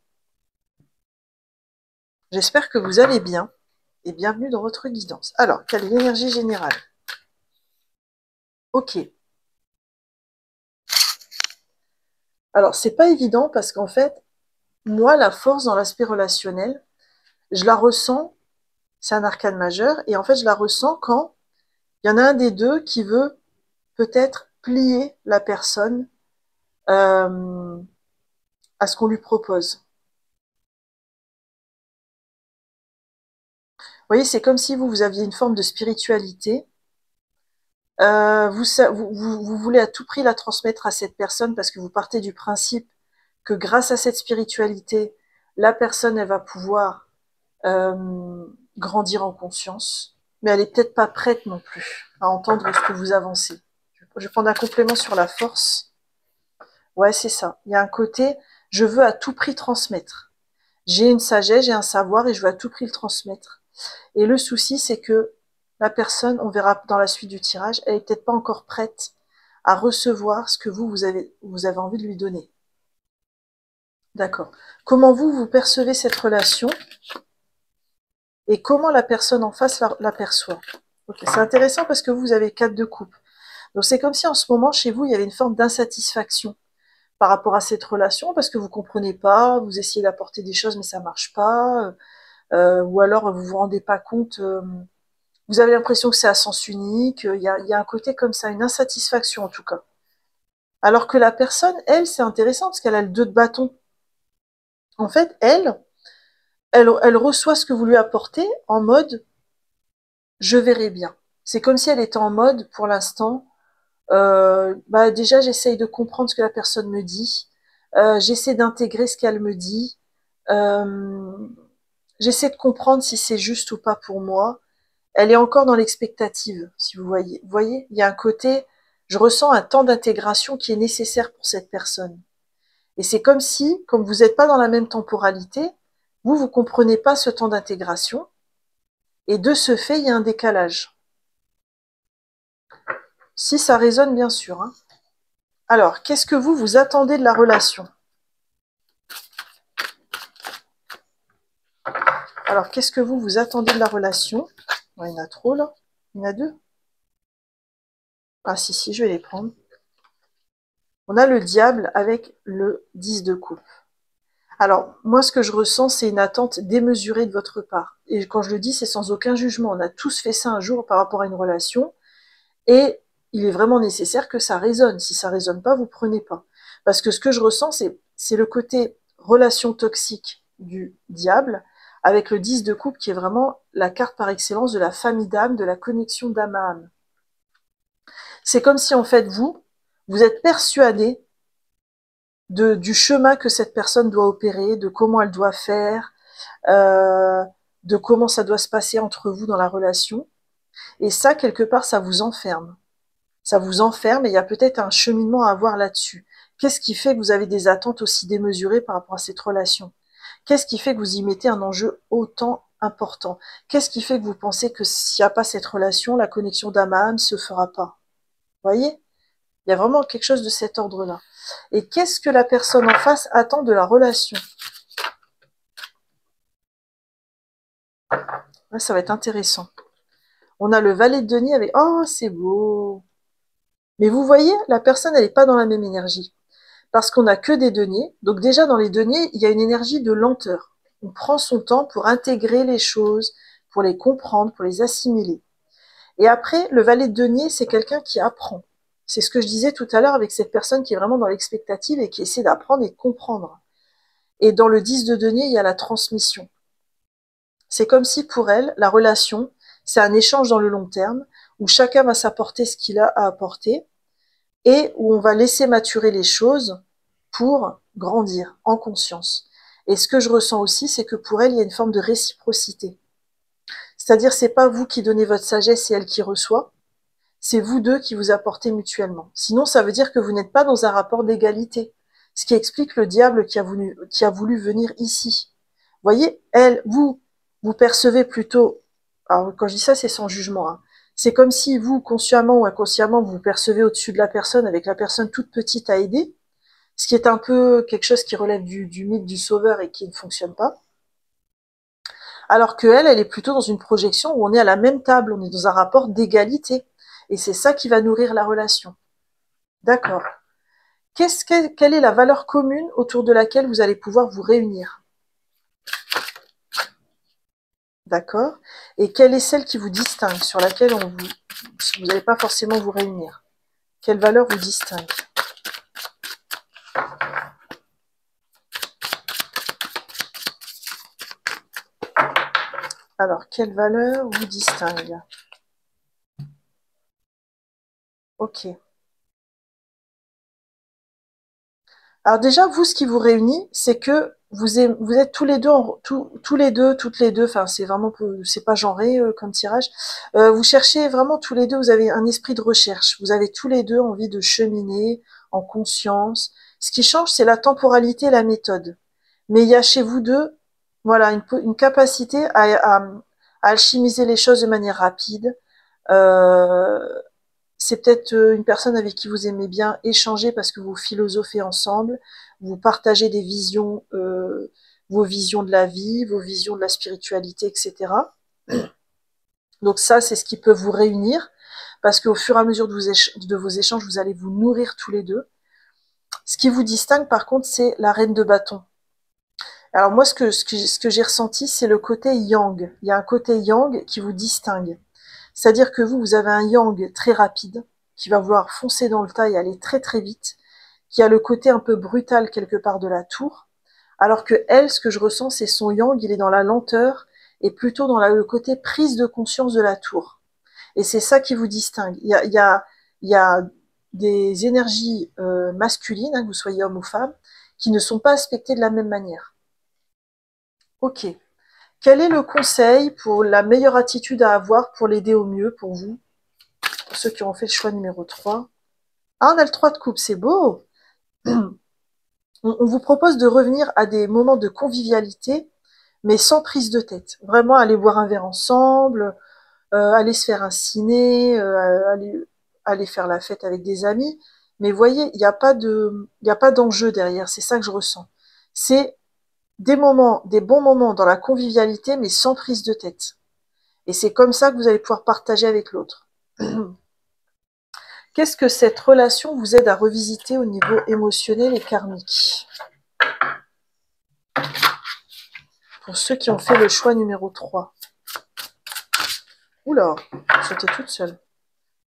J'espère que vous allez bien et bienvenue dans votre guidance. Alors, quelle est l'énergie générale? Ok. Alors, c'est pas évident parce qu'en fait, moi, la force dans l'aspect relationnel, je la ressens, c'est un arcane majeur, et en fait, je la ressens quand il y en a un des deux qui veut peut-être plier la personne à ce qu'on lui propose. Vous voyez, c'est comme si vous aviez une forme de spiritualité. Vous voulez à tout prix la transmettre à cette personne parce que vous partez du principe que grâce à cette spiritualité, la personne, elle va pouvoir grandir en conscience, mais elle est peut-être pas prête non plus à entendre ce que vous avancez. Je vais prendre un complément sur la force. Ouais, c'est ça. Il y a un côté, je veux à tout prix transmettre. J'ai une sagesse, j'ai un savoir et je veux à tout prix le transmettre. Et le souci, c'est que la personne, on verra dans la suite du tirage, elle est peut-être pas encore prête à recevoir ce que vous avez envie de lui donner. D'accord. Comment vous percevez cette relation et comment la personne en face la perçoit. Okay. C'est intéressant parce que vous avez 4 de coupe. Donc c'est comme si en ce moment, chez vous, il y avait une forme d'insatisfaction par rapport à cette relation parce que vous comprenez pas, vous essayez d'apporter des choses mais ça marche pas, ou alors vous vous rendez pas compte, vous avez l'impression que c'est à sens unique, il y a un côté comme ça, une insatisfaction en tout cas. Alors que la personne, elle, c'est intéressant parce qu'elle a le 2 de bâton. En fait, elle reçoit ce que vous lui apportez en mode je verrai bien. C'est comme si elle était en mode, pour l'instant, déjà j'essaye de comprendre ce que la personne me dit, j'essaie d'intégrer ce qu'elle me dit, euh, j'essaie de comprendre si c'est juste ou pas pour moi. Elle est encore dans l'expectative, si vous voyez. Vous voyez, il y a un côté, je ressens un temps d'intégration qui est nécessaire pour cette personne. Et c'est comme si, comme vous n'êtes pas dans la même temporalité, vous comprenez pas ce temps d'intégration, et de ce fait, il y a un décalage. Si ça résonne, bien sûr. Hein. Alors, qu'est-ce que vous attendez de la relation? Alors, qu'est-ce que vous attendez de la relation? Il y en a trop, là. Il y en a 2. Ah, si, je vais les prendre. On a le diable avec le 10 de coupe. Alors, moi, ce que je ressens, c'est une attente démesurée de votre part. Et quand je le dis, c'est sans aucun jugement. On a tous fait ça un jour par rapport à une relation. Et il est vraiment nécessaire que ça résonne. Si ça résonne pas, vous prenez pas. Parce que ce que je ressens, c'est le côté relation toxique du diable, avec le 10 de coupe qui est vraiment la carte par excellence de la famille d'âme, de la connexion d'âme à âme. C'est comme si en fait vous êtes persuadé du chemin que cette personne doit opérer, de comment elle doit faire, euh, de comment ça doit se passer entre vous dans la relation. Et ça, quelque part, ça vous enferme. Ça vous enferme et il y a peut-être un cheminement à avoir là-dessus. Qu'est-ce qui fait que vous avez des attentes aussi démesurées par rapport à cette relation? Qu'est-ce qui fait que vous y mettez un enjeu autant important? Qu'est-ce qui fait que vous pensez que s'il n'y a pas cette relation, la connexion d'âme à âme ne se fera pas? Vous voyez? Il y a vraiment quelque chose de cet ordre-là. Et qu'est-ce que la personne en face attend de la relation? Là, ça va être intéressant. On a le valet de denier avec... Oh, c'est beau! Mais vous voyez, la personne, elle n'est pas dans la même énergie. Parce qu'on n'a que des deniers. Donc déjà, dans les deniers, il y a une énergie de lenteur. On prend son temps pour intégrer les choses, pour les comprendre, pour les assimiler. Et après, le valet de denier, c'est quelqu'un qui apprend. C'est ce que je disais tout à l'heure avec cette personne qui est vraiment dans l'expectative et qui essaie d'apprendre et de comprendre. Et dans le 10 de denier, il y a la transmission. C'est comme si pour elle, la relation, c'est un échange dans le long terme, où chacun va s'apporter ce qu'il a à apporter, et où on va laisser maturer les choses pour grandir en conscience. Et ce que je ressens aussi, c'est que pour elle, il y a une forme de réciprocité. C'est-à-dire, c'est pas vous qui donnez votre sagesse et elle qui reçoit, c'est vous deux qui vous apportez mutuellement. Sinon, ça veut dire que vous n'êtes pas dans un rapport d'égalité. Ce qui explique le diable qui a voulu venir ici. Vous voyez, elle, vous percevez plutôt, alors quand je dis ça, c'est sans jugement, hein. C'est comme si vous, consciemment ou inconsciemment, vous vous percevez au-dessus de la personne, avec la personne toute petite à aider, ce qui est un peu quelque chose qui relève du mythe du sauveur et qui ne fonctionne pas. Alors que elle est plutôt dans une projection où on est à la même table, on est dans un rapport d'égalité. Et c'est ça qui va nourrir la relation. D'accord. Quelle est la valeur commune autour de laquelle vous allez pouvoir vous réunir? D'accord. Et quelle est celle qui vous distingue, sur laquelle vous n'allez pas forcément vous réunir? Quelle valeur vous distingue? Alors, quelle valeur vous distingue? Ok. Alors déjà, vous, ce qui vous réunit, c'est que vous êtes tous les deux, tous les deux, toutes les deux, enfin c'est vraiment, c'est pas genré comme tirage. Vous cherchez vraiment tous les deux, vous avez un esprit de recherche. Vous avez tous les deux envie de cheminer en conscience. Ce qui change, c'est la temporalité et la méthode. Mais il y a chez vous deux, voilà, une capacité à alchimiser les choses de manière rapide. Euh, c'est peut-être une personne avec qui vous aimez bien échanger parce que vous philosophez ensemble, vous partagez des visions, vos visions de la vie, vos visions de la spiritualité, etc. Donc ça, c'est ce qui peut vous réunir, parce qu'au fur et à mesure de vos échanges, vous allez vous nourrir tous les deux. Ce qui vous distingue, par contre, c'est la reine de bâton. Alors moi, ce que j'ai ressenti, c'est le côté yang. Il y a un côté yang qui vous distingue. C'est-à-dire que vous avez un yang très rapide, qui va vouloir foncer dans le tas et aller très très vite, qui a le côté un peu brutal quelque part de la tour, alors que elle, ce que je ressens, c'est son yang, il est dans la lenteur, et plutôt dans le côté prise de conscience de la tour. Et c'est ça qui vous distingue. Il y a des énergies masculines, hein, que vous soyez homme ou femme, qui ne sont pas aspectées de la même manière. Ok. Quel est le conseil pour la meilleure attitude à avoir pour l'aider au mieux pour vous, pour ceux qui ont fait le choix numéro 3? Ah, on a le 3 de coupe, c'est beau. On vous propose de revenir à des moments de convivialité, mais sans prise de tête. Vraiment aller boire un verre ensemble, aller se faire un ciné, aller faire la fête avec des amis. Mais voyez, il n'y a pas d'enjeu derrière. C'est ça que je ressens. C'est des bons moments dans la convivialité, mais sans prise de tête. Et c'est comme ça que vous allez pouvoir partager avec l'autre. Qu'est-ce que cette relation vous aide à revisiter au niveau émotionnel et karmique? Pour ceux qui ont fait le choix numéro 3. Oula, j'étais toute seule.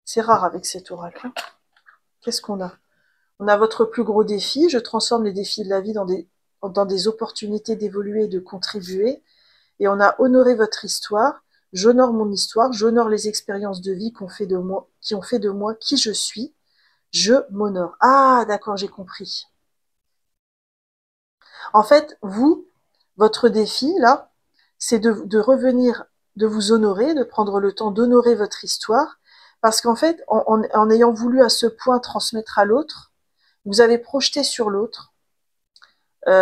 C'est rare avec cet oracle. Qu'est-ce qu'on a? On a votre plus gros défi. Je transforme les défis de la vie dans des opportunités d'évoluer et de contribuer. Et on a honoré votre histoire. J'honore mon histoire. J'honore les expériences de vie qui ont fait de moi qui je suis. Je m'honore. Ah, d'accord, j'ai compris. En fait, votre défi, là, c'est de revenir, de vous honorer, de prendre le temps d'honorer votre histoire, parce qu'en fait, en ayant voulu à ce point transmettre à l'autre, vous avez projeté sur l'autre.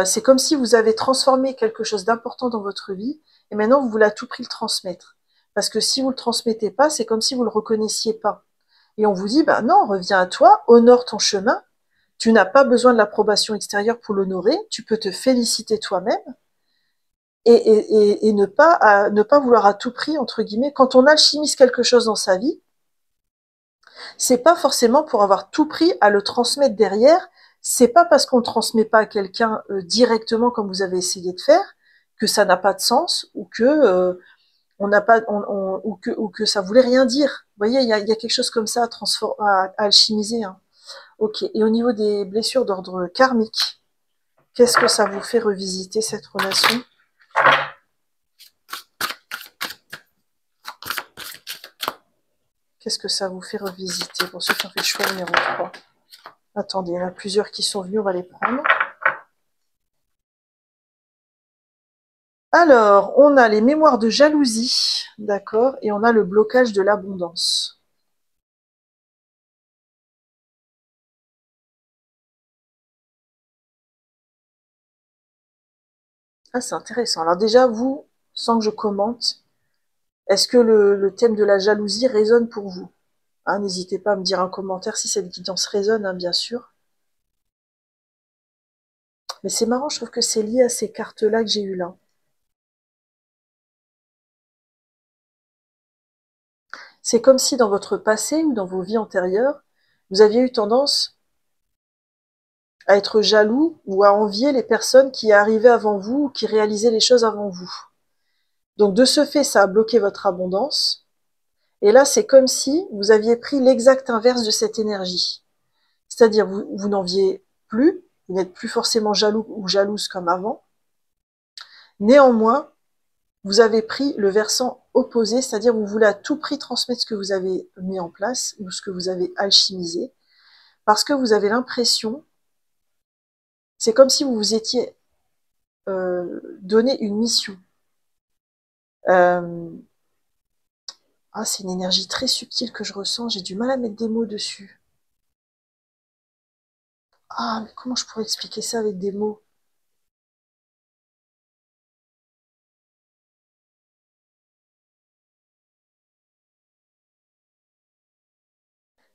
C'est comme si vous avez transformé quelque chose d'important dans votre vie, et maintenant vous voulez à tout prix le transmettre. Parce que si vous le transmettez pas, c'est comme si vous le reconnaissiez pas. Et on vous dit, bah non, reviens à toi, honore ton chemin. Tu n'as pas besoin de l'approbation extérieure pour l'honorer. Tu peux te féliciter toi-même et ne pas vouloir à tout prix, entre guillemets, quand on alchimise quelque chose dans sa vie, c'est pas forcément pour avoir tout pris à le transmettre derrière. C'est pas parce qu'on ne transmet pas à quelqu'un directement comme vous avez essayé de faire que ça n'a pas de sens ou que on n'a pas ou que ça voulait rien dire. Vous voyez, il y a quelque chose comme ça à alchimiser. Hein. Ok. Et au niveau des blessures d'ordre karmique, qu'est-ce que ça vous fait revisiter cette relation? Qu'est-ce que ça vous fait revisiter pour ceux qui ont fait le choix numéro 3? Attendez, il y en a plusieurs qui sont venus, on va les prendre. Alors, on a les mémoires de jalousie, d'accord, et on a le blocage de l'abondance. Ah, c'est intéressant. Alors déjà, vous, sans que je commente, est-ce que le thème de la jalousie résonne pour vous? Hein, n'hésitez pas à me dire en commentaire si cette guidance résonne, hein, bien sûr. Mais c'est marrant, je trouve que c'est lié à ces cartes-là que j'ai eues là. C'est comme si dans votre passé ou dans vos vies antérieures, vous aviez eu tendance à être jaloux ou à envier les personnes qui arrivaient avant vous ou qui réalisaient les choses avant vous. Donc de ce fait, ça a bloqué votre abondance. Et là, c'est comme si vous aviez pris l'exact inverse de cette énergie. C'est-à-dire, vous n'enviez plus, vous n'êtes plus forcément jaloux ou jalouse comme avant. Néanmoins, vous avez pris le versant opposé, c'est-à-dire vous voulez à tout prix transmettre ce que vous avez mis en place ou ce que vous avez alchimisé, parce que vous avez l'impression, c'est comme si vous vous étiez donné une mission. C'est une énergie très subtile que je ressens, j'ai du mal à mettre des mots dessus. Ah, mais comment je pourrais expliquer ça avec des mots?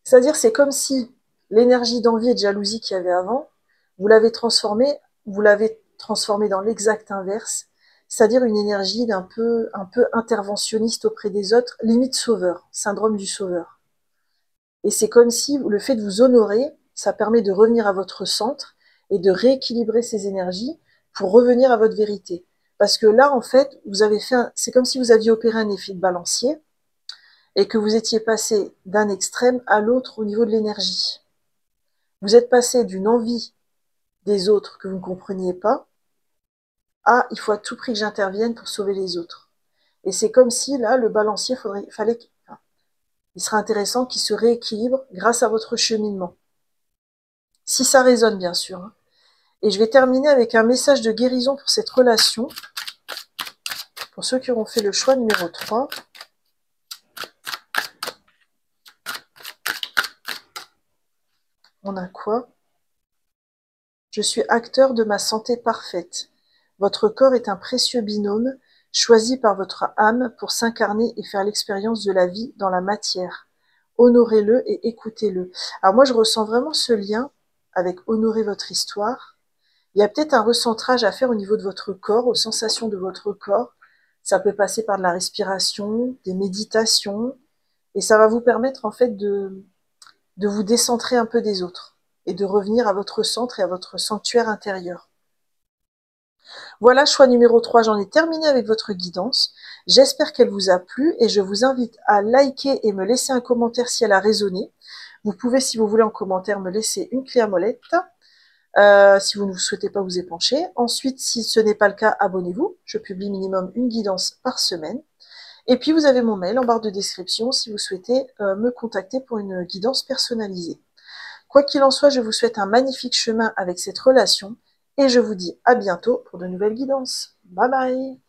C'est-à-dire, c'est comme si l'énergie d'envie et de jalousie qu'il y avait avant, vous l'avez transformée dans l'exact inverse, c'est-à-dire une énergie un peu interventionniste auprès des autres, limite sauveur, syndrome du sauveur. Et c'est comme si le fait de vous honorer, ça permet de revenir à votre centre et de rééquilibrer ces énergies pour revenir à votre vérité. Parce que là, en fait, c'est comme si vous aviez opéré un effet de balancier et que vous étiez passé d'un extrême à l'autre au niveau de l'énergie. Vous êtes passé d'une envie des autres que vous ne compreniez pas à il faut à tout prix que j'intervienne pour sauver les autres. Et c'est comme si là, le balancier, il serait intéressant qu'il se rééquilibre grâce à votre cheminement. Si ça résonne, bien sûr. Hein. Et je vais terminer avec un message de guérison pour cette relation. Pour ceux qui auront fait le choix numéro 3. On a quoi? Je suis acteur de ma santé parfaite. Votre corps est un précieux binôme, choisi par votre âme pour s'incarner et faire l'expérience de la vie dans la matière. Honorez-le et écoutez-le. Alors moi, je ressens vraiment ce lien avec honorer votre histoire. Il y a peut-être un recentrage à faire au niveau de votre corps, aux sensations de votre corps. Ça peut passer par de la respiration, des méditations, et ça va vous permettre en fait de vous décentrer un peu des autres et de revenir à votre centre et à votre sanctuaire intérieur. Voilà, choix numéro 3, j'en ai terminé avec votre guidance. J'espère qu'elle vous a plu et je vous invite à liker et me laisser un commentaire si elle a résonné. Vous pouvez, si vous voulez, en commentaire, me laisser une clé à molette, si vous ne souhaitez pas vous épancher. Ensuite, si ce n'est pas le cas, abonnez-vous. Je publie minimum une guidance par semaine. Et puis, vous avez mon mail en barre de description si vous souhaitez me contacter pour une guidance personnalisée. Quoi qu'il en soit, je vous souhaite un magnifique chemin avec cette relation et je vous dis à bientôt pour de nouvelles guidances. Bye bye!